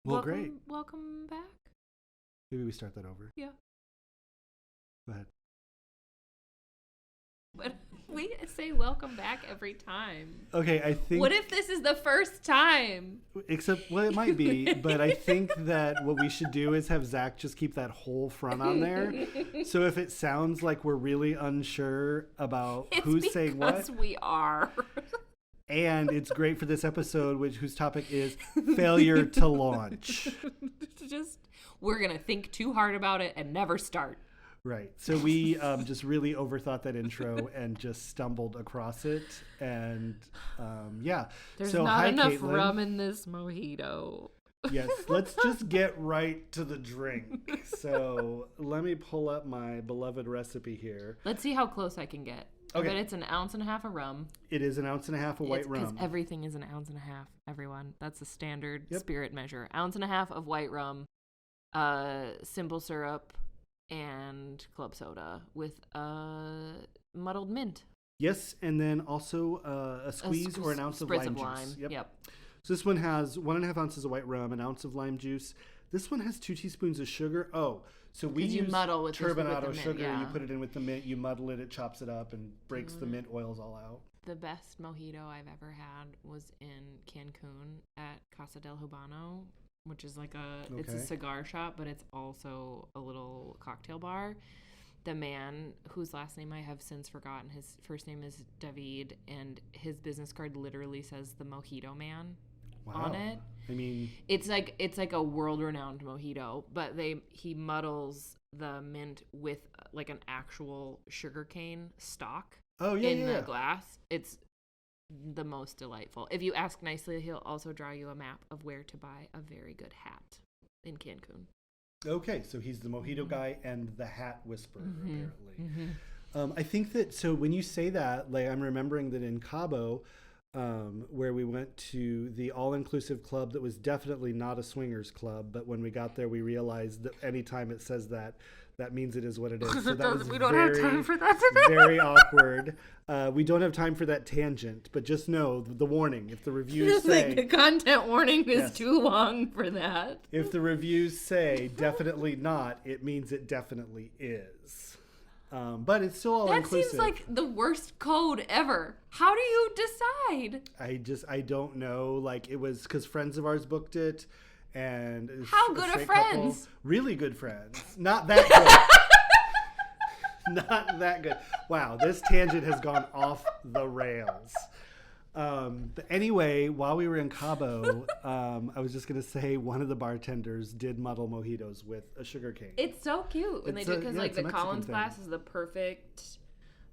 Well, great. Welcome back. Maybe we start that over. Yeah. Go ahead. But we say welcome back every time. Okay, I think... What if this is the first time? Except, well, it might be, but I think that what we should do is have Zach just keep that whole front on there. So if it sounds like we're really unsure about who's saying what... It's because we are. And it's great for this episode, whose topic is failure to launch. We're going to think too hard about it and never start. Right. So we just really overthought that intro and just stumbled across it. And yeah. There's so, not hi, enough Caitlin. rum in this mojito. Yes. Let's just get right to the drink. So let me pull up my beloved recipe here. Let's see how close I can get. Okay. I bet it's 1.5 ounces of rum. It is 1.5 ounces of white rum. Because everything is 1.5 ounces, everyone. That's the standard Yep. spirit measure. 1.5 ounces of white rum, simple syrup, and club soda with muddled mint. Yes, and then also a squeeze or an ounce of lime juice. Yep. So this one has 1.5 ounces of white rum, an ounce of lime juice. This one has 2 teaspoons of sugar. Oh, so we use muddle with turbinado with the sugar. Mint, yeah. You put it in with the mint, you muddle it, it chops it up and breaks the mint oils all out. The best mojito I've ever had was in Cancun at Casa del Habano, which is like it's a cigar shop, but it's also a little cocktail bar. The man, whose last name I have since forgotten, his first name is David, and his business card literally says the Mojito Man on it. I mean, it's like a world-renowned mojito, but he muddles the mint with like an actual sugarcane stalk in the glass. It's the most delightful. If you ask nicely, he'll also draw you a map of where to buy a very good hat in Cancun. Okay, so he's the mojito guy and the hat whisperer, apparently. I think that, so when you say that, like I'm remembering that in Cabo, where we went to the all-inclusive club that was definitely not a swingers club, but when we got there, we realized that anytime it says that, that means it is what it is. So that was we don't have time for that today. Very awkward. We don't have time for that tangent, but just know the warning. If the reviews say... Like the content warning is too long for that. If the reviews say definitely not, it means it definitely is. But it's still all inclusive. That seems like the worst code ever. How do you decide? I don't know. Like, it was because friends of ours booked it. And how good are friends? Couple, really good friends. Not that good. Not that good. Wow, this tangent has gone off the rails. But anyway, while we were in Cabo, I was just going to say one of the bartenders did muddle mojitos with a sugar cane. It's so cute when they do it because like the Collins thing. glass is the perfect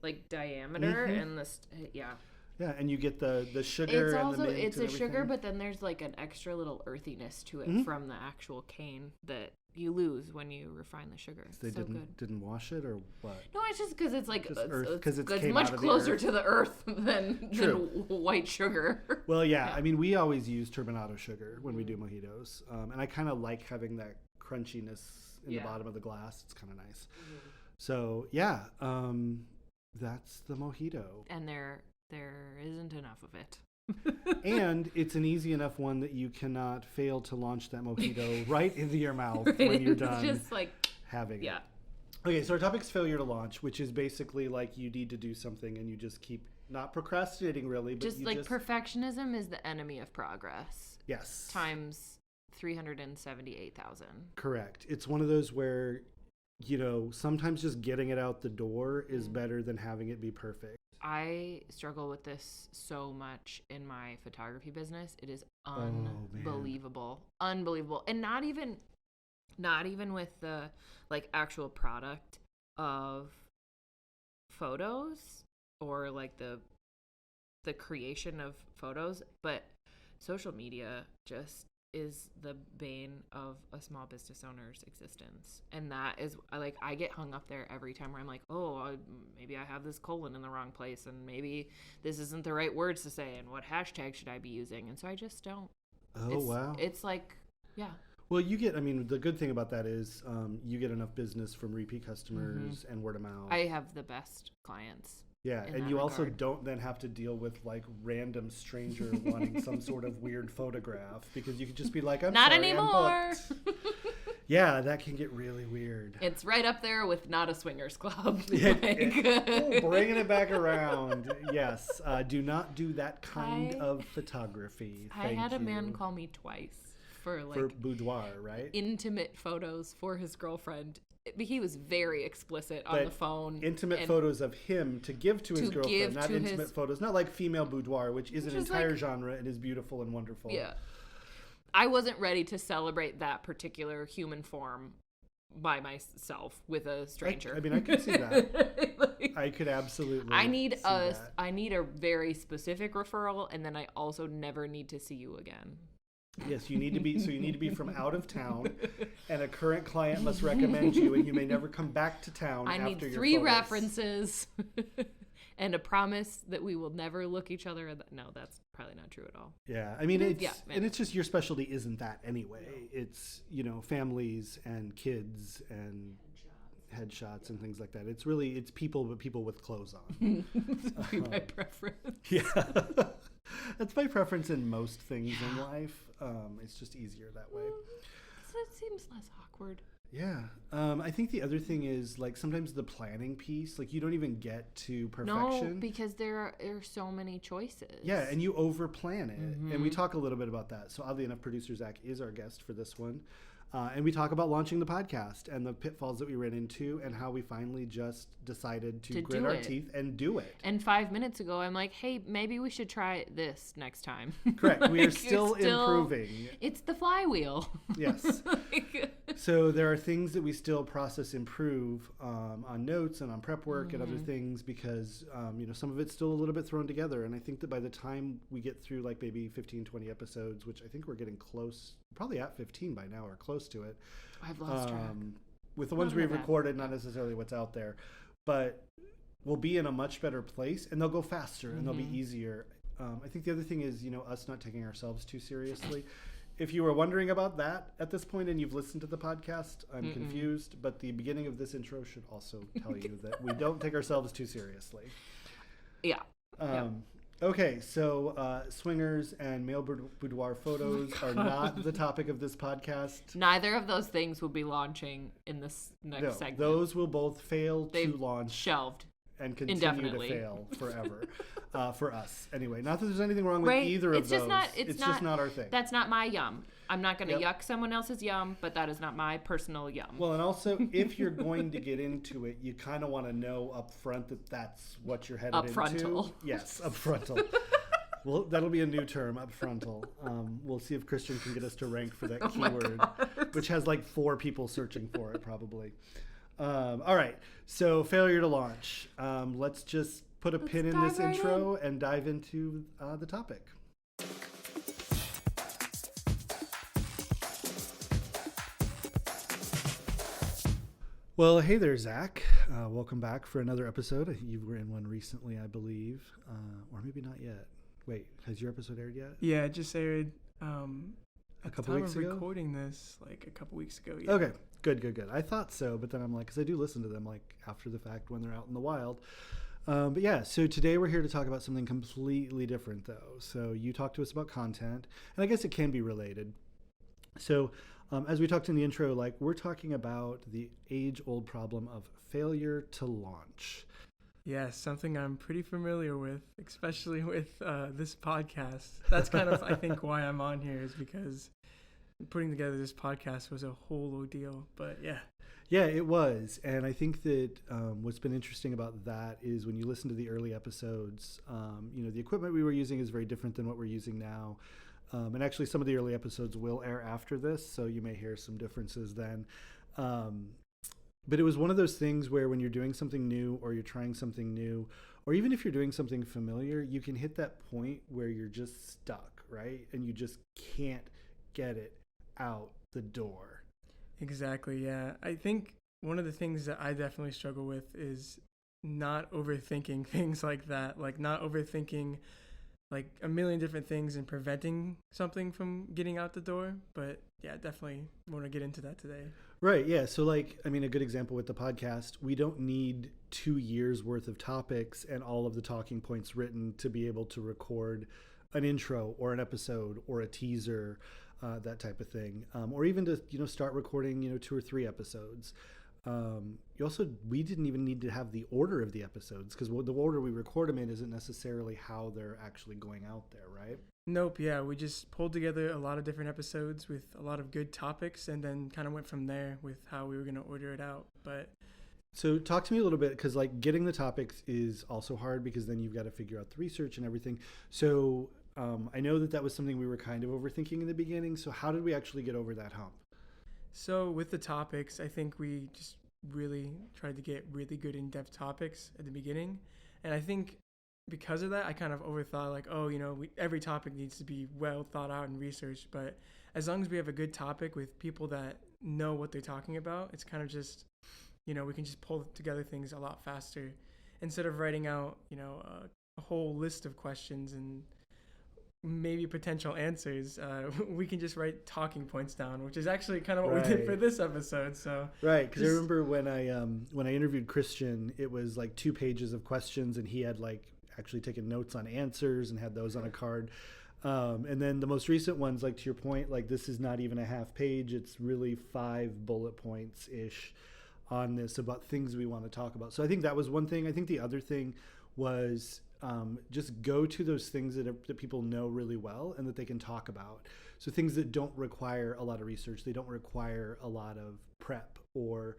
like diameter and this Yeah, and you get the sugar it's and also, the mint it's and a everything. sugar, but then there's like an extra little earthiness to it from the actual cane that you lose when you refine the sugar. It's they so good. didn't wash it or what? No, it's just because it's like it's much closer to the earth than white sugar. Well, yeah, I mean, we always use turbinado sugar when we do mojitos, and I kind of like having that crunchiness in the bottom of the glass. It's kind of nice. So yeah, that's the mojito. And there isn't enough of it. And it's an easy enough one that you cannot fail to launch that mojito right into your mouth when you're done just like having it. Okay, so our topic's failure to launch, which is basically like you need to do something and you just keep not procrastinating really, but perfectionism is the enemy of progress. Yes. Times 378,000. Correct. It's one of those where, sometimes just getting it out the door is better than having it be perfect. I struggle with this so much in my photography business. It is unbelievable. Unbelievable. And not even with the like actual product of photos or like the creation of photos, but social media just is the bane of a small business owner's existence. And that is like, I get hung up there every time where I'm like, maybe I have this colon in the wrong place and maybe this isn't the right words to say and what hashtag should I be using? And so I just don't. Wow. It's like, yeah. Well, the good thing about that is you get enough business from repeat customers and word of mouth. I have the best clients Yeah, in and that you also regard. don't then have to deal with like random stranger wanting some sort of weird photograph because you could just be like, I'm Not sorry, anymore. I'm booked. Yeah, that can get really weird. It's right up there with not a swingers club. Bringing it back around. Yes, do not do that kind of photography. I had a man call me twice for boudoir, right? Intimate photos for his girlfriend. He was very explicit on the phone. Intimate photos of him to give to his girlfriend, not intimate photos. Not like female boudoir, which is an entire genre and is beautiful and wonderful. Yeah. I wasn't ready to celebrate that particular human form by myself with a stranger. I mean, I could see that. I could absolutely. I need a very specific referral, and then I also never need to see you again. Yes, you need to be from out of town, and a current client must recommend you, and you may never come back to town after your photos. I need 3 references and a promise that we will never look each other. No, that's probably not true at all. Yeah, I mean, it's just your specialty isn't that anyway. It's, families and kids and headshots and things like that. It's people, but people with clothes on. That's my preference. Yeah. That's my preference in most things in life. It's just easier that way. So it seems less awkward. Yeah. I think the other thing is, like, sometimes the planning piece, like, you don't even get to perfection. No, because there are so many choices. Yeah, and you over-plan it. Mm-hmm. And we talk a little bit about that. So oddly enough, producer Zach is our guest for this one. And we talk about launching the podcast and the pitfalls that we ran into and how we finally just decided to grit our teeth and do it. And 5 minutes ago, I'm like, hey, maybe we should try this next time. Correct. We are still improving. It's the flywheel. Yes. So there are things that we still process, improve on notes and on prep work and other things because, some of it's still a little bit thrown together. And I think that by the time we get through like maybe 15, 20 episodes, which I think we're getting close, probably at 15 by now or close to it. I've lost track. With the ones we've recorded, not necessarily what's out there, but we'll be in a much better place and they'll go faster and they'll be easier. I think the other thing is, us not taking ourselves too seriously. If you were wondering about that at this point and you've listened to the podcast, I'm confused, but the beginning of this intro should also tell you that we don't take ourselves too seriously. Yeah. Okay, so swingers and male boudoir photos are not the topic of this podcast. Neither of those things will be launching in this next segment. Those will both fail to launch. Shelved. And continue to fail forever. For us, anyway. Not that there's anything wrong with either of those. It's just not our thing. That's not my yum. I'm not going to yuck someone else's yum, but that is not my personal yum. Well, and also, if you're going to get into it, you kind of want to know up front that that's what you're headed into. Upfrontal. Yes, upfrontal. Well, that'll be a new term, upfrontal. We'll see if Christian can get us to rank for that keyword, which has like 4 people searching for it, probably. All right, so failure to launch. Let's just put a pin in this intro and dive into the topic. Well, hey there, Zach. Welcome back for another episode. You were in one recently, I believe, or maybe not yet. Wait, has your episode aired yet? Yeah, it just aired a couple weeks ago? Recording this, like a couple weeks ago. Yeah. Okay, good. I thought so, but then I'm like, because I do listen to them like after the fact when they're out in the wild. But yeah, so today we're here to talk about something completely different, though. So you talked to us about content, and I guess it can be related. So as we talked in the intro, like we're talking about the age-old problem of failure to launch. Yeah, something I'm pretty familiar with, especially with this podcast. That's kind of, I think, why I'm on here is because putting together this podcast was a whole ordeal. But yeah. Yeah, it was. And I think that what's been interesting about that is when you listen to the early episodes, the equipment we were using is very different than what we're using now. And actually, some of the early episodes will air after this, so you may hear some differences then. But it was one of those things where when you're doing something new or you're trying something new, or even if you're doing something familiar, you can hit that point where you're just stuck, right? And you just can't get it out the door. Exactly, yeah. I think one of the things that I definitely struggle with is not overthinking things like that, like not overthinking like a million different things and preventing something from getting out the door. But yeah, definitely want to get into that today. Right. Yeah. So, like, I mean, a good example with the podcast, we don't need 2 years worth of topics and all of the talking points written to be able to record an intro or an episode or a teaser, that type of thing, or even to start recording 2 or 3 episodes. We didn't even need to have the order of the episodes because the order we record them in isn't necessarily how they're actually going out there, right? Nope, yeah, we just pulled together a lot of different episodes with a lot of good topics and then kind of went from there with how we were going to order it out. But so talk to me a little bit, because like getting the topics is also hard because then you've got to figure out the research and everything. So I know that was something we were kind of overthinking in the beginning. So how did we actually get over that hump? So with the topics, I think we just really tried to get really good in-depth topics at the beginning. And I think because of that, I kind of overthought like, every topic needs to be well thought out and researched. But as long as we have a good topic with people that know what they're talking about, it's kind of just, we can just pull together things a lot faster instead of writing out, a whole list of questions and maybe potential answers. We can just write talking points down, which is actually kind of what we did for this episode. So right, because I remember when I interviewed Christian, it was like 2 pages of questions, and he had like actually taken notes on answers and had those on a card. And then the most recent ones, like to your point, like this is not even a half page; it's really 5 bullet points ish on this about things we want to talk about. So I think that was one thing. I think the other thing was just go to those things that people know really well and that they can talk about. So things that don't require a lot of research, they don't require a lot of prep or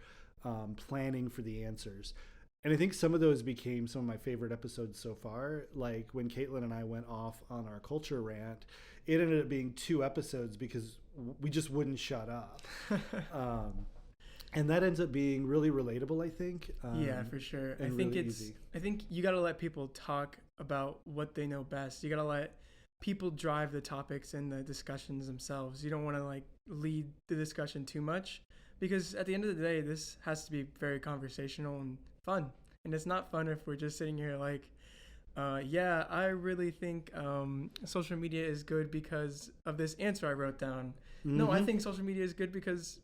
planning for the answers. And I think some of those became some of my favorite episodes so far. Like when Caitlin and I went off on our culture rant, it ended up being 2 episodes because we just wouldn't shut up. And that ends up being really relatable, I think. Yeah, for sure. I think really easy. I think you got to let people talk about what they know best. You got to let people drive the topics and the discussions themselves. You don't want to like lead the discussion too much, because at the end of the day, this has to be very conversational and fun. And it's not fun if we're just sitting here like, I really think social media is good because of this answer I wrote down. Mm-hmm. No, I think social media is good because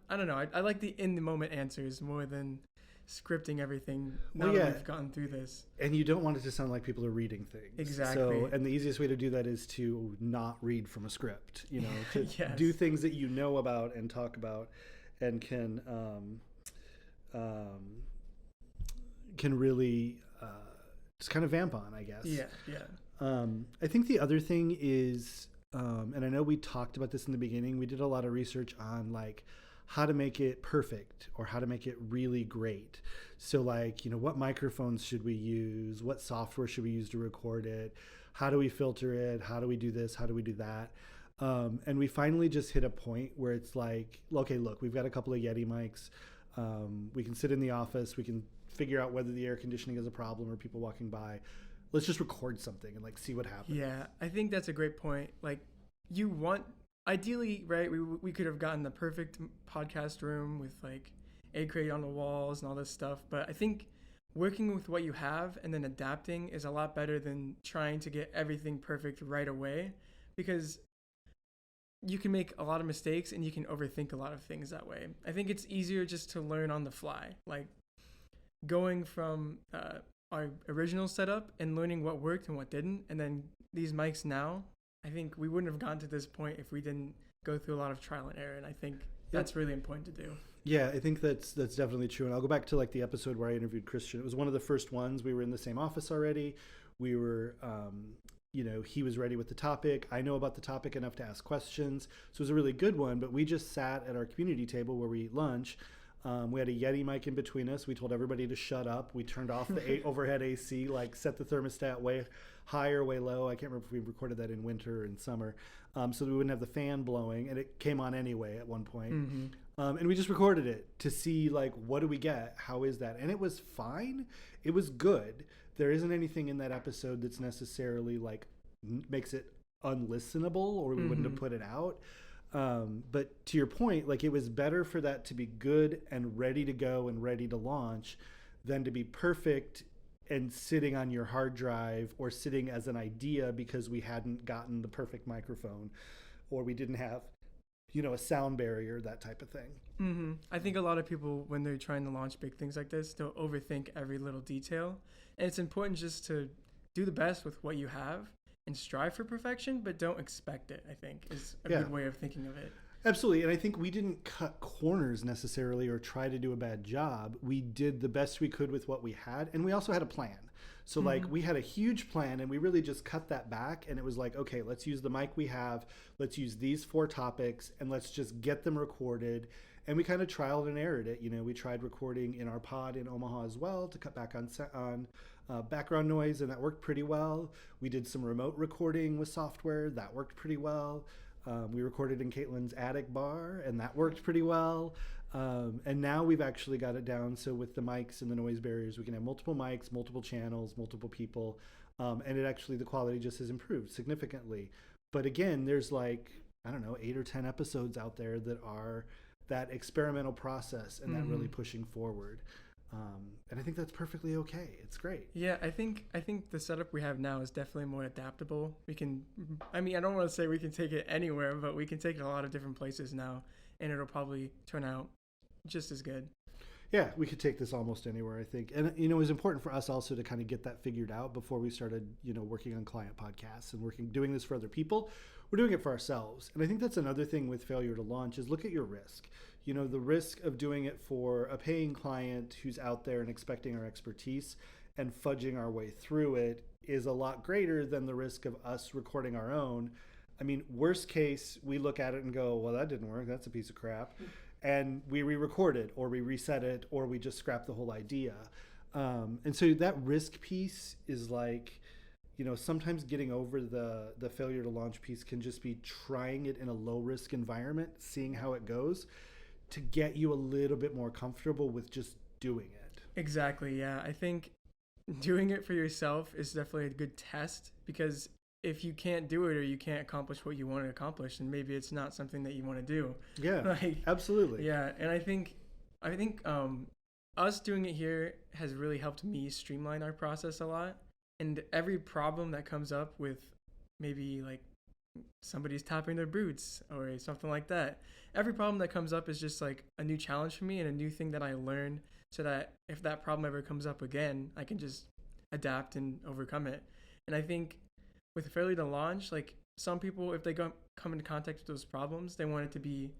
I don't know. I like the in-the-moment answers more than scripting everything now that we've gotten through this. And you don't want it to sound like people are reading things. Exactly. So, and the easiest way to do that is to not read from a script, to yes. do things that you know about and talk about and can really just kind of vamp on, I guess. Yeah. I think the other thing is, and I know we talked about this in the beginning, we did a lot of research on like how to make it perfect or how to make it really great. So like, what microphones should we use? What software should we use to record it? How do we filter it? How do we do this? How do we do that? And we finally just hit a point where it's like, okay, look, we've got a couple of Yeti mics. We can sit in the office. We can figure out whether the air conditioning is a problem or people walking by. Let's just record something and like see what happens. Yeah, I think that's a great point. Like ideally, right, we could have gotten the perfect podcast room with like egg crate on the walls and all this stuff. But I think working with what you have and then adapting is a lot better than trying to get everything perfect right away, because you can make a lot of mistakes and you can overthink a lot of things that way. I think it's easier just to learn on the fly, like going from our original setup and learning what worked and what didn't. And then these mics now, I think we wouldn't have gotten to this point if we didn't go through a lot of trial and error. And I think that's really important to do. Yeah, I think that's definitely true. And I'll go back to like the episode where I interviewed Christian. It was one of the first ones. We were in the same office already. We were, he was ready with the topic. I know about the topic enough to ask questions. So it was a really good one. But we just sat at our community table where we eat lunch. We had a Yeti mic in between us. We told everybody to shut up. We turned off the overhead AC, like set the thermostat way high or way low. I can't remember if we recorded that in winter or in summer, so that we wouldn't have the fan blowing. And it came on anyway at one point. Mm-hmm. And we just recorded it to see, like, what do we get? How is that? And it was fine. It was good. There isn't anything in that episode that's necessarily, like, makes it unlistenable or we wouldn't have put it out. But to your point, like, it was better for that to be good and ready to go and ready to launch than to be perfect and sitting on your hard drive or sitting as an idea because we hadn't gotten the perfect microphone or we didn't have a sound barrier, that type of thing. Mm-hmm. I think a lot of people, when they're trying to launch big things like this, they'll overthink every little detail. And it's important just to do the best with what you have and strive for perfection, but don't expect it, I think, is a good way of thinking of it. Absolutely. And I think we didn't cut corners necessarily or try to do a bad job. We did the best we could with what we had. And we also had a plan. So like we had a huge plan and we really just cut that back. And it was like, okay, let's use the mic we have. Let's use these 4 topics and let's just get them recorded. And we kind of trialed and errored it. We tried recording in our pod in Omaha as well to cut back on background noise, and that worked pretty well. We did some remote recording with software. That worked pretty well. We recorded in Caitlin's attic bar, and that worked pretty well. And now we've actually got it down. So with the mics and the noise barriers, we can have multiple mics, multiple channels, multiple people. And the quality just has improved significantly. But again, there's 8 or 10 episodes out there that are that experimental process and that really pushing forward. And I think that's perfectly okay. It's great. Yeah, I think the setup we have now is definitely more adaptable. I don't want to say we can take it anywhere, but we can take it a lot of different places now, and it'll probably turn out just as good. Yeah, we could take this almost anywhere, I think. And, it was important for us also to kind of get that figured out before we started, working on client podcasts and doing this for other people. We're doing it for ourselves. And I think that's another thing with failure to launch is look at your risk. The risk of doing it for a paying client who's out there and expecting our expertise and fudging our way through it is a lot greater than the risk of us recording our own. I mean, worst case, we look at it and go, well, that didn't work. That's a piece of crap. And we re-record it or we reset it or we just scrap the whole idea. And so that risk piece is sometimes getting over the failure to launch piece can just be trying it in a low risk environment, seeing how it goes to get you a little bit more comfortable with just doing it. Exactly. Yeah. I think doing it for yourself is definitely a good test, because if you can't do it or you can't accomplish what you want to accomplish, then maybe it's not something that you want to do. Yeah, absolutely. Yeah. And I think us doing it here has really helped me streamline our process a lot. And every problem that comes up with maybe somebody's tapping their boots or something like that, every problem that comes up is just a new challenge for me and a new thing that I learn, so that if that problem ever comes up again, I can just adapt and overcome it. And I think with failure to launch, some people, if they come into contact with those problems, they want it to be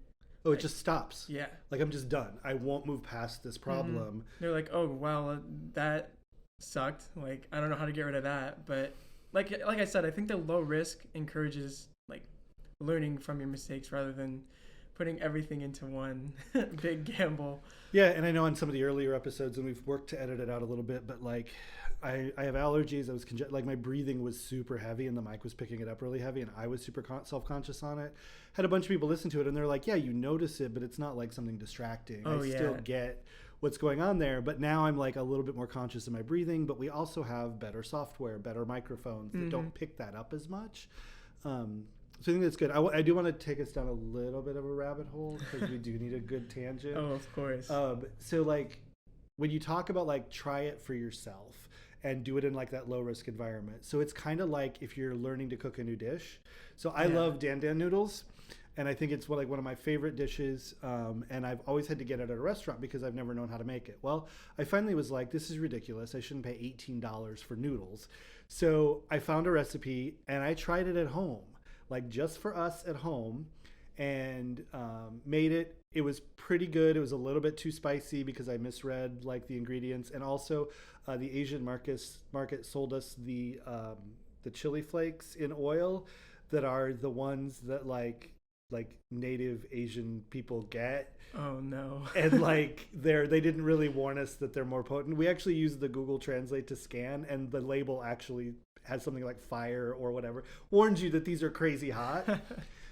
it just stops. Yeah. I'm just done. I won't move past this problem. They're like, oh, wow, that sucked. I don't know how to get rid of that. But like I said, I think the low risk encourages learning from your mistakes rather than putting everything into one big gamble. Yeah, and I know on some of the earlier episodes, and we've worked to edit it out a little bit, but I have allergies. I was my breathing was super heavy, and the mic was picking it up really heavy, and I was super self-conscious on it. Had a bunch of people listen to it, and they're like, "Yeah, you notice it, but it's not something distracting. I still get what's going on there." But now I'm a little bit more conscious of my breathing. But we also have better software, better microphones that don't pick that up as much. So I think that's good. I do want to take us down a little bit of a rabbit hole because we do need a good tangent. Oh, of course. So when you talk about try it for yourself and do it in that low risk environment. So it's kind of like if you're learning to cook a new dish. So I love Dan noodles, and I think it's one of my favorite dishes. And I've always had to get it at a restaurant because I've never known how to make it. Well, I finally was like, this is ridiculous. I shouldn't pay $18 for noodles. So I found a recipe and I tried it at home, just for us at home, and made it. It was pretty good. It was a little bit too spicy because I misread the ingredients, and also the Asian market sold us the chili flakes in oil that are the ones that native Asian people get. Oh no. And they didn't really warn us that they're more potent. We actually used the Google Translate to scan, and the label actually had something like fire or whatever, warns you that these are crazy hot.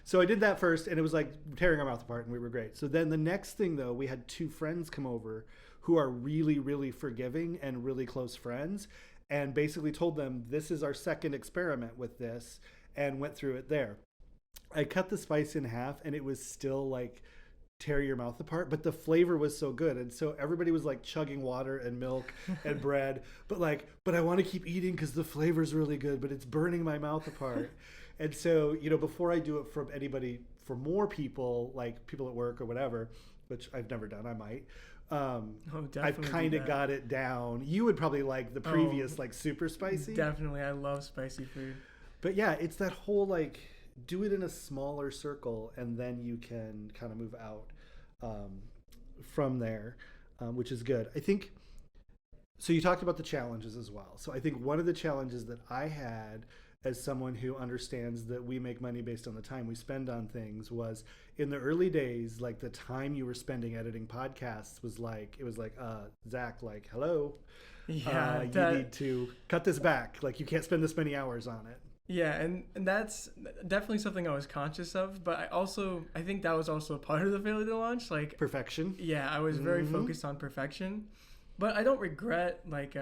So I did that first, and it was tearing our mouth apart, and we were great. So then the next thing, though, we had 2 friends come over who are really, really forgiving and really close friends, and basically told them, this is our second experiment with this, and went through it there. I cut the spice in half, and it was still tear your mouth apart, but the flavor was so good, and so everybody was chugging water and milk and bread, but I want to keep eating because the flavor's really good, but it's burning my mouth apart. And so before I do it from anybody for more people, like people at work or whatever, which I've never done. I might. I've kind of got it down. You would probably like the previous, like super spicy. Definitely. I love spicy food. But yeah, it's that whole like do it in a smaller circle and then you can kind of move out from there, which is good. I think, so you talked about the challenges as well. So I think one of the challenges that I had as someone who understands that we make money based on the time we spend on things was in the early days, like the time you were spending editing podcasts was like, it was like, Zach, like, hello, you need to cut this back. Like you can't spend this many hours on it. Yeah. And that's definitely something I was conscious of, but I think that was also a part of the failure to launch. Like perfection. Yeah. I was very focused on perfection, but I don't regret like,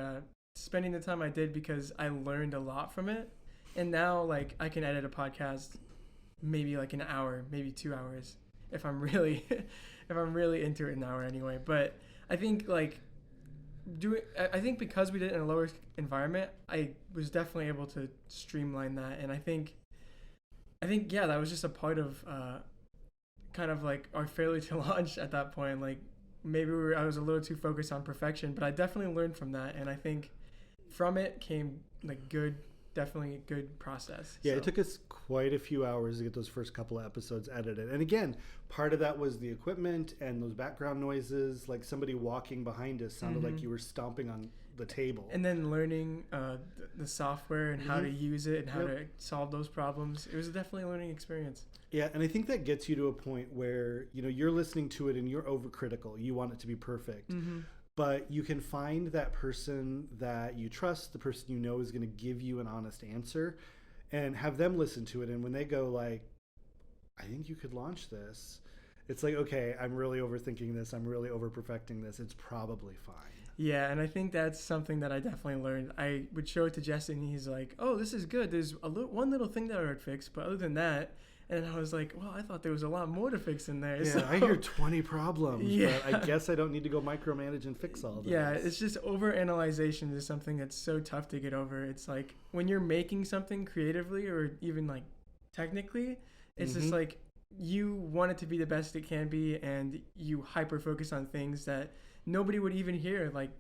spending the time I did because I learned a lot from it. And now, like, I can edit a podcast maybe like an hour, maybe 2 hours, if I'm really into it, an hour anyway. But I think like I think because we did it in a lower environment, I was definitely able to streamline that. And I think yeah, that was just a part of kind of like our failure to launch at that point. Like maybe I was a little too focused on perfection, but I definitely learned from that. And I think from it came like definitely a good process. Yeah, so. It took us quite a few hours to get those first couple of episodes edited. And again, part of that was the equipment and those background noises, like somebody walking behind us sounded like you were stomping on the table. And then learning the software and how to use it and how to solve those problems. It was definitely a learning experience. Yeah, and I think that gets you to a point where, you know, you're listening to it and you're overcritical. You want it to be perfect. But you can find that person that you trust, the person you know is going to give you an honest answer, and have them listen to it. And when they go like, I think you could launch this, it's like, okay, I'm really overthinking this. I'm really over-perfecting this. It's probably fine. Yeah, and I think that's something that I definitely learned. I would show it to Jesse, and he's like, oh, this is good. There's one little thing that I would fix, but other than that, and I was like, well, I thought there was a lot more to fix in there. Yeah, so, I hear 20 problems, but I guess I don't need to go micromanage and fix all of Yeah, it's just overanalyzation is something that's so tough to get over. It's like when you're making something creatively or even like technically, it's just like you want it to be the best it can be, and you hyper-focus on things that nobody would even hear, like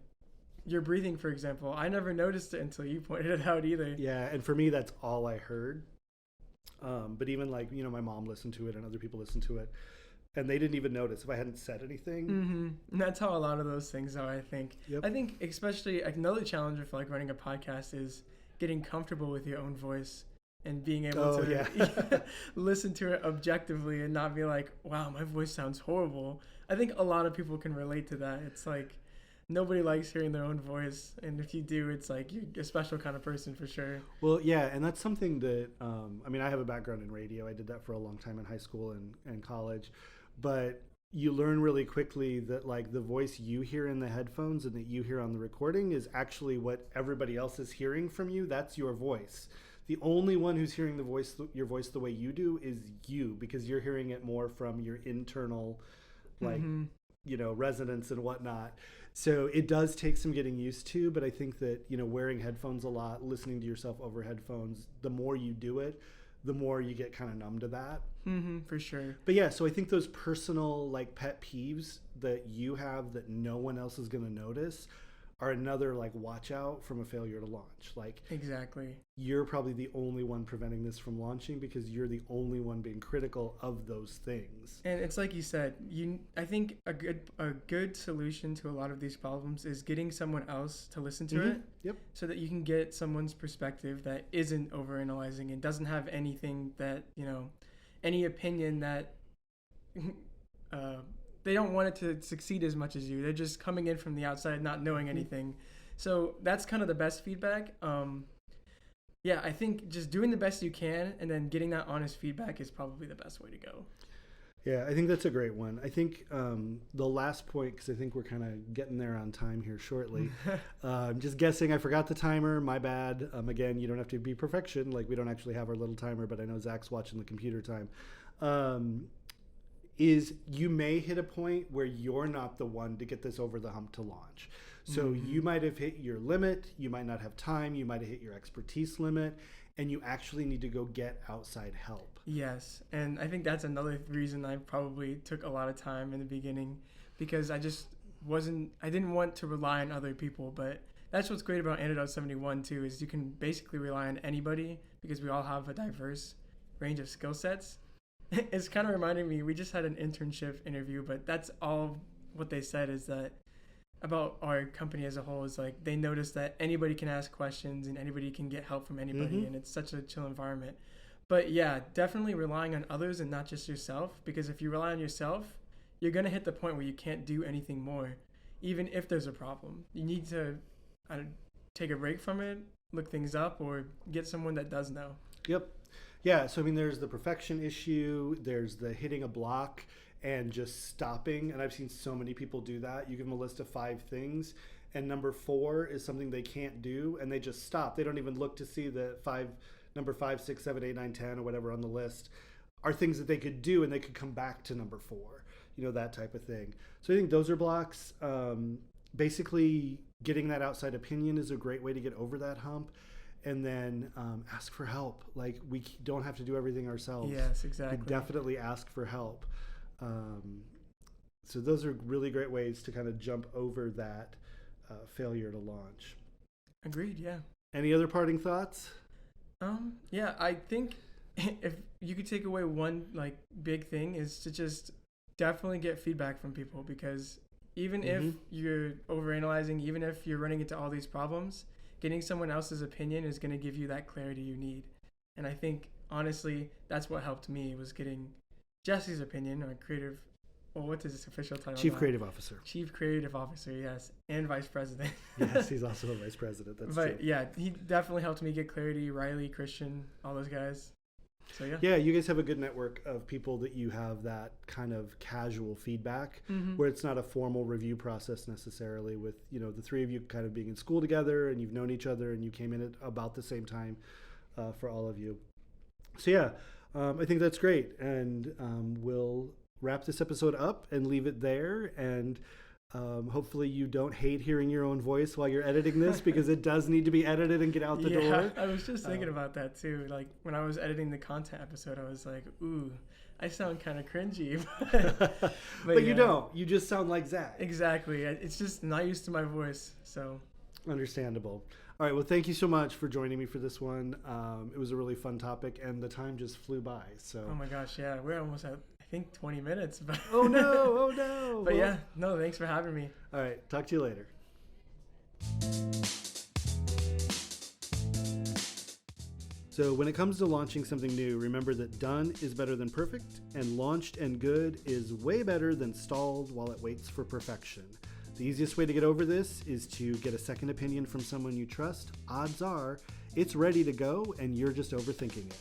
your breathing, for example. I never noticed it until you pointed it out either. Yeah, and for me, that's all I heard. But even like, you know, my mom listened to it and other people listened to it and they didn't even notice if I hadn't said anything. And that's how a lot of those things are, I think. Yep. I think especially another challenge for like running a podcast is getting comfortable with your own voice and being able to listen to it objectively and not be like, wow, my voice sounds horrible. I think a lot of people can relate to that. It's like nobody likes hearing their own voice, and if you do, it's like you're a special kind of person for sure. Well, yeah, and that's something that I mean, I have a background in radio. I did that for a long time in high school and college, but you learn really quickly that like the voice you hear in the headphones and that you hear on the recording is actually what everybody else is hearing from you. That's your voice. The only one who's hearing your voice the way you do is you, because you're hearing it more from your internal like you know, resonance and whatnot. So it does take some getting used to, but I think that, you know, wearing headphones a lot, listening to yourself over headphones, the more you do it, the more you get kind of numb to that. For sure. But yeah, so I think those personal like pet peeves that you have that no one else is going to notice are another like watch out from a failure to launch. Like exactly. You're probably the only one preventing this from launching because you're the only one being critical of those things. And it's like you said, I think a good solution to a lot of these problems is getting someone else to listen to it. Yep. So that you can get someone's perspective that isn't overanalyzing and doesn't have anything that, you know, any opinion that they don't want it to succeed as much as you. They're just coming in from the outside, not knowing anything. So that's kind of the best feedback. Yeah, I think just doing the best you can and then getting that honest feedback is probably the best way to go. Yeah, I think that's a great one. I think the last point, because I think we're kind of getting there on time here shortly. I'm just guessing. I forgot the timer. My bad. Again, you don't have to be perfection. Like we don't actually have our little timer, but I know Zach's watching the computer time. Is you may hit a point where you're not the one to get this over the hump to launch. So you might have hit your limit, you might not have time, you might have hit your expertise limit, and you actually need to go get outside help. Yes, and I think that's another reason I probably took a lot of time in the beginning, because I didn't want to rely on other people. But that's what's great about Antidote 71 too, is you can basically rely on anybody because we all have a diverse range of skill sets. It's kind of reminding me, we just had an internship interview, but that's all what they said, is that about our company as a whole, is like they noticed that anybody can ask questions and anybody can get help from anybody, and it's such a chill environment. But yeah, definitely relying on others and not just yourself, because if you rely on yourself, you're going to hit the point where you can't do anything more, even if there's a problem. You need to take a break from it, look things up, or get someone that does know. Yep. Yeah, so I mean, there's the perfection issue, there's the hitting a block and just stopping, and I've seen so many people do that. You give them a list of 5 things, and number 4 is something they can't do, and they just stop. They don't even look to see the number 5, 6, 7, 8, 9, 10, or whatever on the list are things that they could do, and they could come back to number 4, that type of thing. So I think those are blocks. Basically, getting that outside opinion is a great way to get over that hump. And then ask for help. Like, we don't have to do everything ourselves. Yes, exactly. We definitely ask for help. So those are really great ways to kind of jump over that failure to launch. Agreed, yeah. Any other parting thoughts? Yeah, I think if you could take away one big thing, is to just definitely get feedback from people, because even if you're overanalyzing, even if you're running into all these problems, getting someone else's opinion is going to give you that clarity you need. And I think, honestly, that's what helped me, was getting Jesse's opinion, or what's his official title? Chief Creative Officer. Chief Creative Officer, yes. And Vice President. Yes, he's also a Vice President. That's true. But yeah, he definitely helped me get clarity. Riley, Christian, all those guys. So yeah. Yeah, you guys have a good network of people that you have that kind of casual feedback, where it's not a formal review process necessarily, with the 3 of you kind of being in school together, and you've known each other, and you came in at about the same time for all of you. So yeah, I think that's great, and we'll wrap this episode up and leave it there. And hopefully you don't hate hearing your own voice while you're editing this, because it does need to be edited and get out the door. I was just thinking about that too. Like, when I was editing the content episode, I was like, ooh, I sound kind of cringy. but you don't. You just sound like Zach. Exactly. It's just not used to my voice. So understandable. All right. Well, thank you so much for joining me for this one. It was a really fun topic, and the time just flew by. So. Oh my gosh. Yeah. We're almost at, I think, 20 minutes. But oh no. But yeah, no, thanks for having me. All right. Talk to you later. So when it comes to launching something new, remember that done is better than perfect, and launched and good is way better than stalled while it waits for perfection. The easiest way to get over this is to get a second opinion from someone you trust. Odds are it's ready to go, and you're just overthinking it.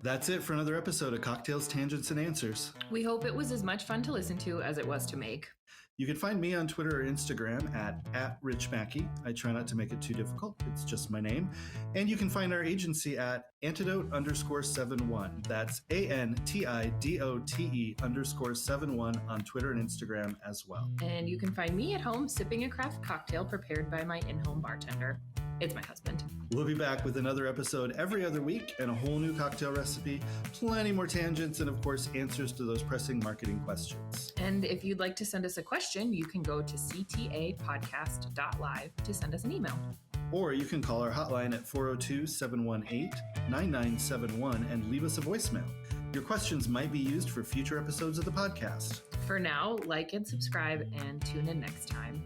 That's it for another episode of Cocktails, Tangents, and Answers. We hope it was as much fun to listen to as it was to make. You can find me on Twitter or Instagram at RichMackey. I try not to make it too difficult. It's just my name. And you can find our agency at Antidote_71. That's ANTIDOTE_71 on Twitter and Instagram as well. And you can find me at home sipping a craft cocktail prepared by my in-home bartender. It's my husband. We'll be back with another episode every other week and a whole new cocktail recipe, plenty more tangents, and of course, answers to those pressing marketing questions. And if you'd like to send us a question, you can go to ctapodcast.live to send us an email. Or you can call our hotline at 402-718-9971 and leave us a voicemail. Your questions might be used for future episodes of the podcast. For now, like and subscribe, and tune in next time.